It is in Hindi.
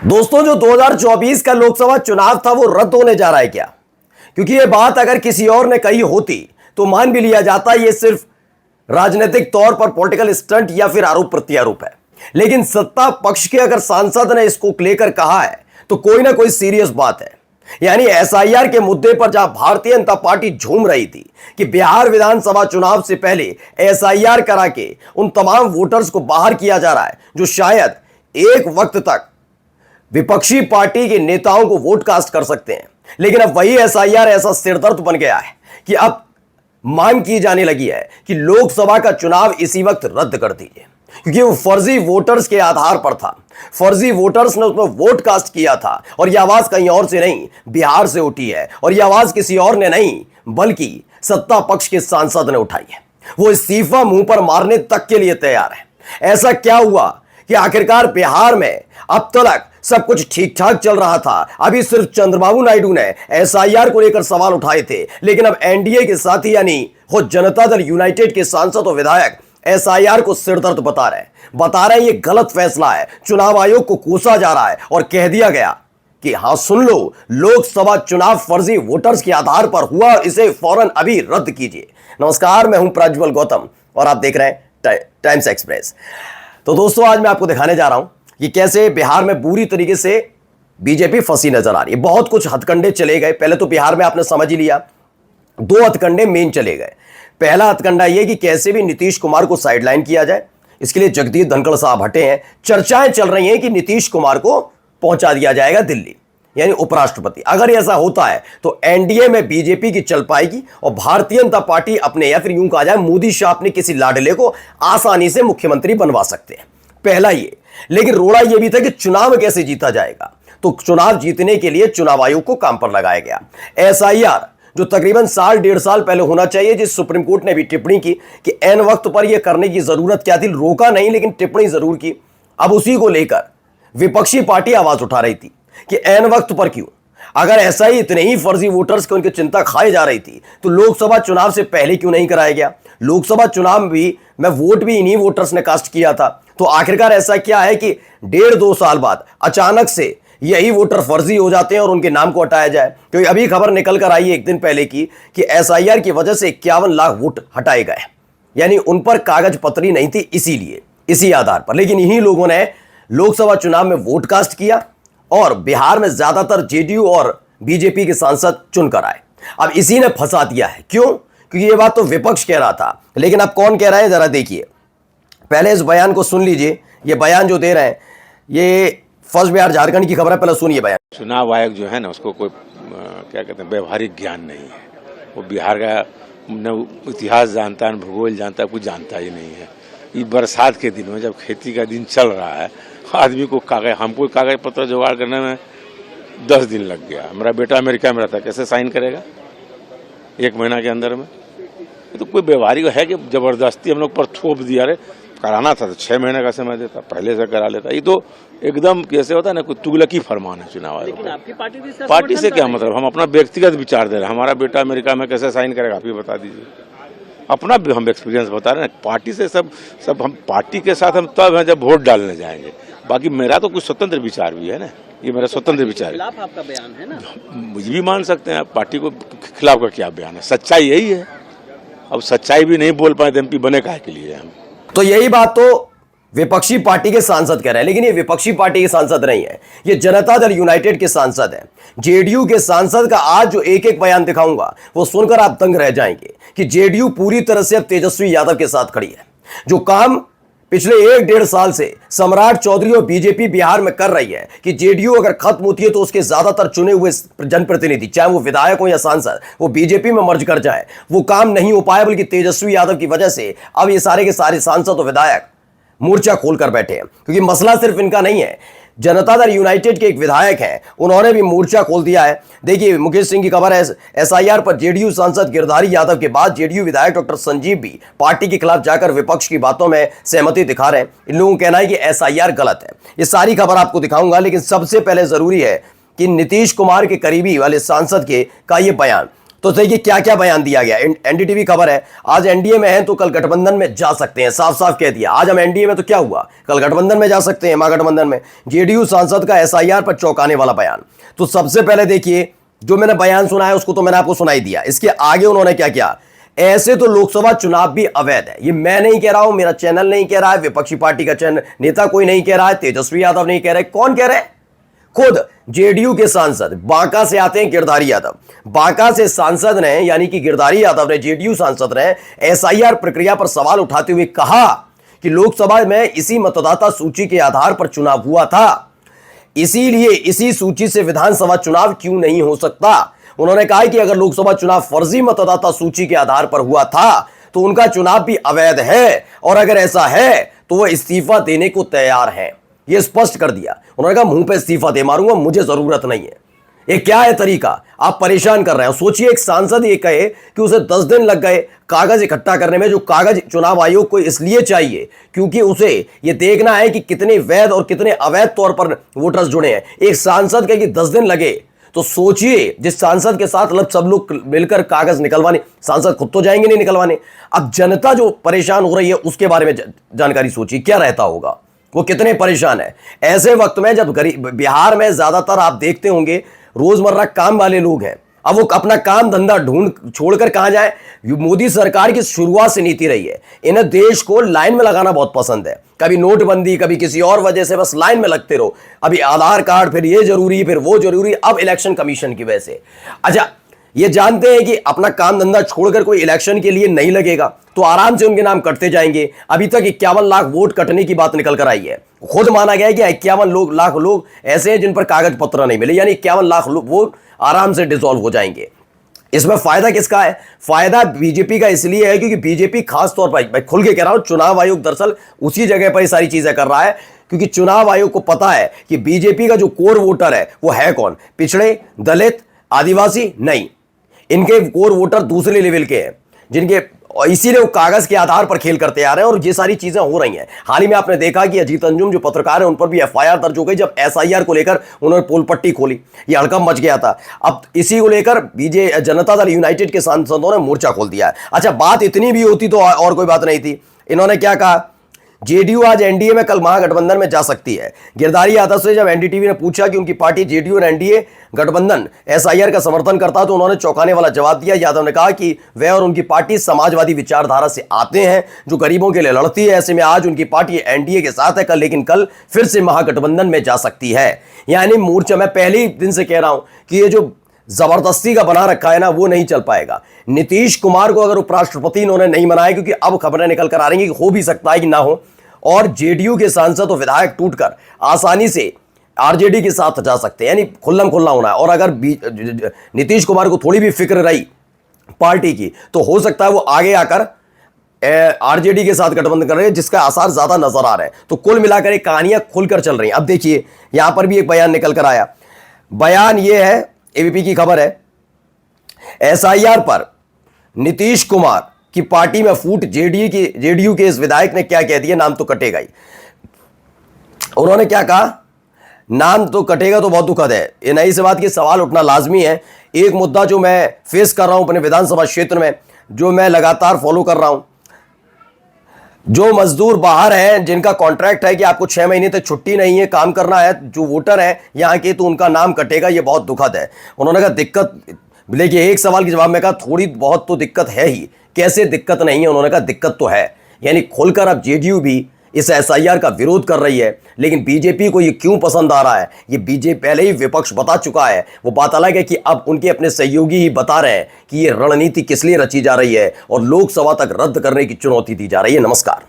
दोस्तों, जो 2024 का लोकसभा चुनाव था वो रद्द होने जा रहा है क्या? क्योंकि ये बात अगर किसी और ने कही होती तो मान भी लिया जाता ये सिर्फ राजनीतिक तौर पर पॉलिटिकल स्टंट या फिर आरोप प्रत्यारोप है। लेकिन सत्ता पक्ष के अगर सांसद ने इसको लेकर कहा है तो कोई ना कोई सीरियस बात है। यानी एसआईआर के मुद्दे पर जहां भारतीय जनता पार्टी झूम रही थी कि बिहार विधानसभा चुनाव से पहले एसआईआर करा के उन तमाम वोटर्स को बाहर किया जा रहा है जो शायद एक वक्त तक विपक्षी पार्टी के नेताओं को वोट कास्ट कर सकते हैं। लेकिन अब वही एसआईआर ऐसा सिरदर्द बन गया है कि अब मांग की जाने लगी है कि लोकसभा का चुनाव इसी वक्त रद्द कर दीजिए, क्योंकि वो फर्जी वोटर्स के आधार पर था। फर्जी वोटर्स ने उसमें वोट कास्ट किया था और यह आवाज कहीं और से नहीं, बिहार से उठी है। और यह आवाज किसी और ने नहीं बल्कि सत्ता पक्ष के सांसद ने उठाई है। वो इस्तीफा मुंह पर मारने तक के लिए तैयार है। ऐसा क्या हुआ कि आखिरकार बिहार में अब तक सब कुछ ठीक ठाक चल रहा था। अभी सिर्फ चंद्रबाबू नायडू ने एसआईआर को लेकर सवाल उठाए थे, लेकिन अब एनडीए के साथी यानी वो जनता दल यूनाइटेड के सांसद और विधायक एसआईआर को सिरदर्द बता रहे हैं ये गलत फैसला है। चुनाव आयोग को कोसा जा रहा है और कह दिया गया कि हां सुन लो, लोकसभा चुनाव फर्जी वोटर्स के आधार पर हुआ, इसे फौरन अभी रद्द कीजिए। नमस्कार, मैं हूं प्रज्वल गौतम और आप देख रहे हैं टाइम्स एक्सप्रेस। तो दोस्तों, आज मैं आपको दिखाने जा रहा हूं कि कैसे बिहार में बुरी तरीके से बीजेपी फंसी नजर आ रही है। बहुत कुछ हथकंडे चले गए। पहले तो बिहार में आपने समझ ही लिया, दो हथकंडे मेन चले गए। पहला हथकंडा यह कि कैसे भी नीतीश कुमार को साइडलाइन किया जाए। इसके लिए जगदीप धनखड़ साहब हटे हैं। चर्चाएं चल रही हैं कि नीतीश कुमार को पहुंचा दिया जाएगा दिल्ली, यानी उपराष्ट्रपति। अगर ऐसा होता है तो एनडीए में बीजेपी की चल पाएगी और भारतीय जनता पार्टी अपने, या फिर यूं कहा जाए मोदी शाह अपने किसी लाडले को आसानी से मुख्यमंत्री बनवा सकते हैं। पहला ये। लेकिन रोड़ा यह भी था कि चुनाव कैसे जीता जाएगा। तो चुनाव जीतने के लिए चुनाव आयोग को काम पर लगाया गया। एसआईआर जो तकरीबन साल डेढ़ साल पहले होना चाहिए, जिस सुप्रीम कोर्ट ने भी टिप्पणी की कि एन वक्त पर यह करने की जरूरत क्या थी, रोका नहीं लेकिन टिप्पणी जरूर की। अब उसी को लेकर विपक्षी पार्टी आवाज उठा रही थी कि एन वक्त पर क्यों? अगर ऐसा ही इतने ही फर्जी वोटर्स को उनकी चिंता खाई जा रही थी तो लोकसभा चुनाव से पहले क्यों नहीं कराया गया? लोकसभा चुनाव में वोट भी इन्हीं वोटर्स ने कास्ट किया था। तो आखिरकार ऐसा क्या है कि डेढ़ दो साल बाद अचानक से यही वोटर फर्जी हो जाते हैं और उनके नाम को हटाया जाए? क्योंकि अभी खबर निकल कर आई है एक दिन पहले की कि एसआईआर की वजह से 51 लाख वोट हटाए गए, यानी उन पर कागज पत्री नहीं थी, इसीलिए इसी आधार पर। लेकिन इन्हीं लोगों ने लोकसभा चुनाव में वोट कास्ट किया और बिहार में ज्यादातर जेडीयू और बीजेपी के सांसद चुनकर आए। अब इसी ने फंसा दिया है। क्यों? क्योंकि ये बात तो विपक्ष कह रहा था, लेकिन अब कौन कह रहा है जरा देखिए। पहले इस बयान को सुन लीजिए। ये बयान जो दे रहे हैं ये फर्स्ट बिहार झारखंड की खबर है। पहले सुनिए बयान। चुनाव आयोग जो है ना, उसको कोई क्या कहते हैं, व्यवहारिक ज्ञान नहीं है। वो बिहार का न इतिहास जानता है, न भूगोल जानता है, कुछ जानता ही नहीं है। ये बरसात के दिन में, जब खेती का दिन चल रहा है, आदमी को हमको कागज पत्र जुगाड़ करने में 10 दिन लग गया। मेरा बेटा अमेरिका में रहता, कैसे साइन करेगा 1 महीना के अंदर में? तो कोई व्यवहारिक है कि जबरदस्ती हम लोग पर थोप दिया। अरे कराना था तो 6 महीने का समय देता, पहले से करा लेता। ये तो एकदम कैसे होता है ना, कोई तुगलकी फरमान है चुनाव आयोग का। पार्टी से क्या मतलब? हम अपना व्यक्तिगत विचार दे रहे हैं। हमारा बेटा अमेरिका में कैसे साइन करेगा, आप ही बता दीजिए। अपना भी हम एक्सपीरियंस बता रहे हैं। पार्टी से सब हम पार्टी के साथ हम तब हैं जब वोट डालने जाएंगे। बाकी मेरा तो कुछ स्वतंत्र विचार भी है ना, ये मेरा स्वतंत्र विचार है। आपका बयान है ना, मुझे भी मान सकते हैं। पार्टी को खिलाफ का क्या बयान है? सच्चाई यही है। अब सच्चाई भी नहीं बोल पाए तो एमपी बने काहे के लिए हम? तो यही बात तो विपक्षी पार्टी के सांसद कह रहे हैं, लेकिन ये विपक्षी पार्टी के सांसद नहीं है, ये जनता दल यूनाइटेड के सांसद हैं। जेडीयू के सांसद का आज जो एक एक बयान दिखाऊंगा वो सुनकर आप दंग रह जाएंगे कि जेडीयू पूरी तरह से अब तेजस्वी यादव के साथ खड़ी है। जो काम पिछले 1-1.5 साल से सम्राट चौधरी और बीजेपी बिहार में कर रही है कि जेडीयू अगर खत्म होती है तो उसके ज्यादातर चुने हुए जनप्रतिनिधि, चाहे वो विधायक हो या सांसद, वो बीजेपी में मर्ज कर जाए, वो काम नहीं हो पाया। बल्कि तेजस्वी यादव की वजह से अब ये सारे के सारे सांसद और विधायक मोर्चा खोलकर बैठे हैं। क्योंकि मसला सिर्फ इनका नहीं है। जनता दल यूनाइटेड के एक विधायक हैं, उन्होंने भी मोर्चा खोल दिया है। देखिए मुकेश सिंह की खबर है, एसआईआर पर जेडीयू सांसद गिरधारी यादव के बाद जेडीयू विधायक डॉक्टर संजीव भी पार्टी के खिलाफ जाकर विपक्ष की बातों में सहमति दिखा रहे हैं। इन लोगों का कहना है कि एसआईआर गलत है। ये सारी खबर आपको दिखाऊंगा, लेकिन सबसे पहले जरूरी है कि नीतीश कुमार के करीबी वाले सांसद का ये बयान। तो देखिए क्या क्या बयान दिया गया। एनडीटीवी खबर है, आज एनडीए में हैं तो कल गठबंधन में जा सकते हैं, साफ साफ कह दिया। आज हम एनडीए में तो क्या हुआ, कल गठबंधन में जा सकते हैं, महागठबंधन में। जेडीयू सांसद का एसआईआर पर चौंकाने वाला बयान। तो सबसे पहले देखिए, जो मैंने बयान सुना है उसको तो मैंने आपको सुनाई दिया। इसके आगे उन्होंने क्या किया, ऐसे तो लोकसभा चुनाव भी अवैध है। ये मैं नहीं कह रहा हूं, मेरा चैनल नहीं कह रहा है, विपक्षी पार्टी का चैनल नेता कोई नहीं कह रहा है, तेजस्वी यादव नहीं कह रहे, कौन कह रहे हैं, खुद जेडीयू के सांसद बांका से आते हैं गिरधारी यादव। बांका से सांसद ने, यानी कि गिरधारी यादव ने, जेडीयू सांसद ने एसआईआर प्रक्रिया पर सवाल उठाते हुए कहा कि लोकसभा में इसी मतदाता सूची के आधार पर चुनाव हुआ था, इसीलिए इसी सूची से विधानसभा चुनाव क्यों नहीं हो सकता। उन्होंने कहा कि अगर लोकसभा चुनाव फर्जी मतदाता सूची के आधार पर हुआ था तो उनका चुनाव भी अवैध है, और अगर ऐसा है तो वह इस्तीफा देने को तैयार हैं। यह स्पष्ट कर दिया। उन्होंने कहा मुंह पे इस्तीफा दे मारूंगा, मुझे जरूरत नहीं है। ये क्या है तरीका, आप परेशान कर रहे हैं। सोचिए एक सांसद ये कहे कि उसे 10 दिन लग गए कागज इकट्ठा करने में, जो कागज चुनाव आयोग को इसलिए चाहिए क्योंकि उसे ये देखना है कि कितने वैध और कितने अवैध तौर पर वोटर्स जुड़े हैं। एक सांसद कहे कि 10 दिन लगे, तो सोचिए जिस सांसद के साथ सब लोग मिलकर कागज निकलवाने, सांसद खुद तो जाएंगे नहीं निकलवाने। अब जनता जो परेशान हो रही है उसके बारे में जानकारी सोचिए, क्या रहता होगा, वो कितने परेशान है ऐसे वक्त में, जब गरीब बिहार में ज्यादातर आप देखते होंगे रोजमर्रा काम वाले लोग हैं। अब वो अपना काम धंधा ढूंढ छोड़कर कहां जाए। मोदी सरकार की शुरुआत से नीति रही है, इन्हें देश को लाइन में लगाना बहुत पसंद है। कभी नोटबंदी, कभी किसी और वजह से बस लाइन में लगते रहो। अभी आधार कार्ड, फिर ये जरूरी, फिर वो जरूरी, अब इलेक्शन कमीशन की वजह से। अच्छा, ये जानते हैं कि अपना काम धंधा छोड़कर कोई इलेक्शन के लिए नहीं लगेगा तो आराम से उनके नाम कटते जाएंगे। अभी तक 51 लाख वोट कटने की बात निकल कर आई है। खुद माना गया है कि 51 लाख लोग ऐसे हैं जिन पर कागज पत्र नहीं मिले, यानी 51 लाख वोट आराम से डिसॉल्व हो जाएंगे। इसमें फायदा किसका है, फायदा बीजेपी का इसलिए है क्योंकि बीजेपी खास तौर पर, मैं खुल के कह रहा हूं, चुनाव आयोग दरअसल उसी जगह पर ये सारी चीजें कर रहा है क्योंकि चुनाव आयोग को पता है कि बीजेपी का जो कोर वोटर है वो है कौन, पिछड़े, दलित, आदिवासी नहीं। इनके कोर वोटर दूसरे लेवल के हैं जिनके, इसीलिए वो कागज के आधार पर खेल करते आ रहे हैं और ये सारी चीजें हो रही हैं। हाल ही में आपने देखा कि अजीत अंजुम जो पत्रकार है उन पर भी एफआईआर दर्ज हो गई जब एसआईआर को लेकर उन्होंने पोल पट्टी खोली, ये हड़कंप मच गया था। अब इसी को लेकर जनता दल यूनाइटेड के सांसदों ने मोर्चा खोल दिया है। अच्छा, बात इतनी भी होती तो और कोई बात नहीं थी। इन्होंने क्या कहा, जेडीयू आज एनडीए में, कल महागठबंधन में जा सकती है। गिरधारी यादव से जब एनडीटीवी ने पूछा कि उनकी पार्टी जेडीयू और एनडीए गठबंधन एसआईआर का समर्थन करता तो उन्होंने चौंकाने वाला जवाब दिया। यादव ने कहा कि वे और उनकी पार्टी समाजवादी विचारधारा से आते हैं जो गरीबों के लिए लड़ती है। ऐसे में आज उनकी पार्टी एनडीए के साथ है कल, लेकिन कल फिर से महागठबंधन में जा सकती है। यानी मोर्चा, मैं पहले ही दिन से कह रहा हूं कि ये जो जबरदस्ती का बना रखा है ना, वो नहीं चल पाएगा। नीतीश कुमार को अगर उपराष्ट्रपति इन्होंने नहीं बनाया, क्योंकि अब खबरें निकल कर आ रही हैं कि हो भी सकता है कि ना हो, और जेडीयू के सांसद और विधायक टूटकर आसानी से आरजेडी के साथ जा सकते हैं, यानी खुल्लम खुल्ला होना है। और अगर नीतीश कुमार को थोड़ी भी फिक्र रही पार्टी की तो हो सकता है वो आगे आकर आरजेडी के साथ गठबंधन कर रहे हैं, जिसका आसार ज्यादा नजर आ रहे हैं। तो कुल मिलाकर एक कहानियां खुलकर चल रही हैं। अब देखिए यहां पर भी एक बयान निकल कर आया। बयान यह है, एबीपी की खबर है, एसआईआर पर नीतीश कुमार की पार्टी में फूट, जेडीयू के इस विधायक ने क्या कह दिया, नाम तो कटेगा ही। उन्होंने क्या कहा, नाम तो कटेगा तो बहुत दुखद है। ये नई से बात की सवाल उठना लाजमी है। एक मुद्दा जो मैं फेस कर रहा हूं अपने विधानसभा क्षेत्र में, जो मैं लगातार फॉलो कर रहा हूं, जो मजदूर बाहर हैं जिनका कॉन्ट्रैक्ट है कि आपको 6 महीने तक छुट्टी नहीं है, काम करना है, जो वोटर है यहां के, तो उनका नाम कटेगा, ये बहुत दुखद है। उन्होंने कहा दिक्कत, देखिए एक सवाल के जवाब में कहा थोड़ी बहुत तो दिक्कत है ही, कैसे दिक्कत नहीं है, उन्होंने कहा दिक्कत तो है। यानी खुलकर अब जेडीयू भी इस एसआईआर का विरोध कर रही है, लेकिन बीजेपी को ये क्यों पसंद आ रहा है, ये बीजेपी पहले ही विपक्ष बता चुका है। वो बात अलग है कि अब उनके अपने सहयोगी ही बता रहे हैं कि ये रणनीति किस लिए रची जा रही है और लोकसभा तक रद्द करने की चुनौती दी जा रही है। नमस्कार।